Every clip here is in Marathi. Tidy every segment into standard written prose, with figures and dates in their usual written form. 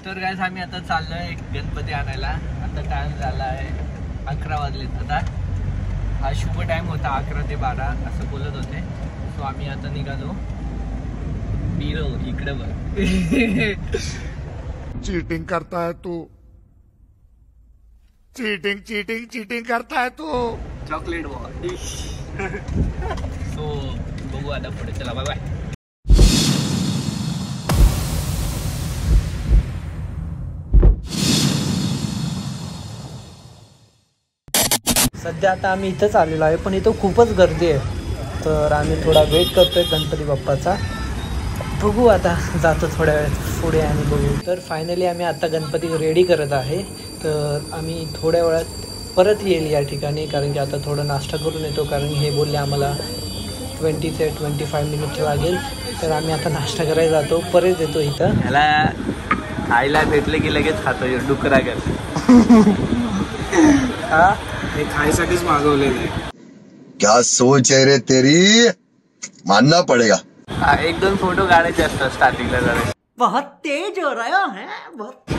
तर गाइस आम्ही आता चाललोय गणपती आणायला. आता टाइम झाला आहे 11 वाजलेत. आता हा शुभ टाइम होता 11 ते 12 असं बोलत होते. सो आम्ही आता निघालो. नीरो इकडे बघ. चीटिंग करता है तू. चीटिंग चीटिंग चीटिंग करता है तू. Chocolate boy. सो बघू आता पुढे. चला बाय बाय. सध्या आता आम्ही इथंच आलेलो आहे, पण इथं खूपच गर्दी आहे. तर आम्ही थोडा वेट करतोय गणपती बाप्पाचा. बघू आता जातो थोड्या वेळ पुढे आणि बघू. तर फायनली आम्ही आता गणपती रेडी करत आहे. तर आम्ही थोड्या वेळात परत येईल या ठिकाणी, कारण की आता थोडं नाश्ता करून येतो. कारण हे बोलले आम्हाला 20 ते 25 मिनिट लागेल. तर आम्ही आता नाश्ता करायला जातो, परत येतो इथं. ह्याला खायला भेटले की लगेच खातो डुकरा कर. हा हे खायसाठीच मागवलेलं आहे. क्या सोच है रे तेरी, मानना पडेगा. हा 1-2 फोटो काढायचे असतात स्टार्टिंगला जरा. बहुत तेज हो रहा है बहुत.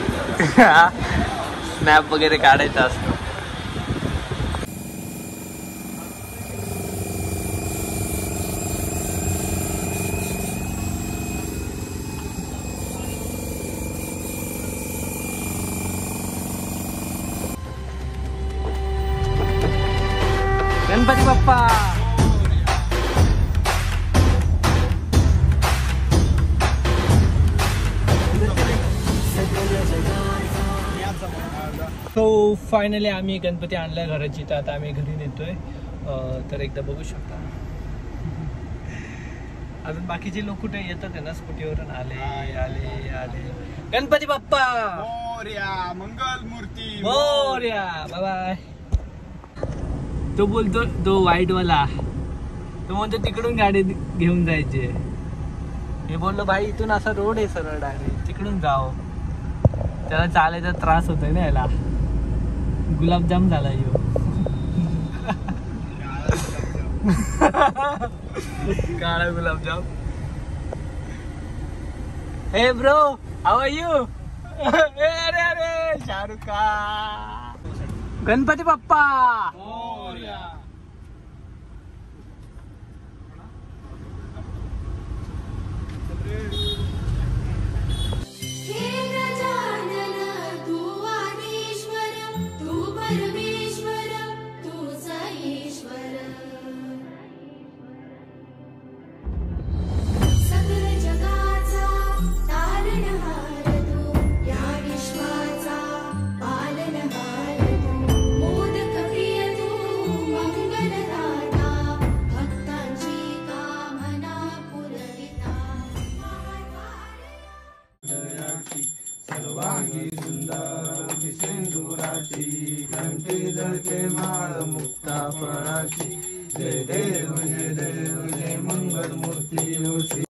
स्नॅप वगैरे काढायचा असतो. गणपती बाप्पा. सो फायनली आम्ही गणपती आणलाय घराची. तर आता आम्ही घरी नेतोय. तर एकदा बघू शकता. अजून बाकीचे लोक कुठे येतात आहे ना स्कूटीवरून. आले आले आले. गणपती बाप्पा मोरया मंगल मूर्ती मोरया. Bye bye. तो बोलतो तो व्हाईट वाला, तो म्हणतो तिकडून गाडी घेऊन जायचे. मी बोललो भाई इथून असा रोड आहे सरळ डायरेक्ट, तिकडून जाओ. त्याला चालायचा त्रास होतोय ना याला. गुलाबजाम झाला यो. काळा गुलाबजाम. हे ब्रो हाऊ आर यू. अरे अरे शाहरुख खान. गणपती बाप्पा. सर्वांगी सुंदर सिंदुराची घंटी जळके माळ मुक्ता फळाची. जय देव जय देव जय मंगल मूर्ती.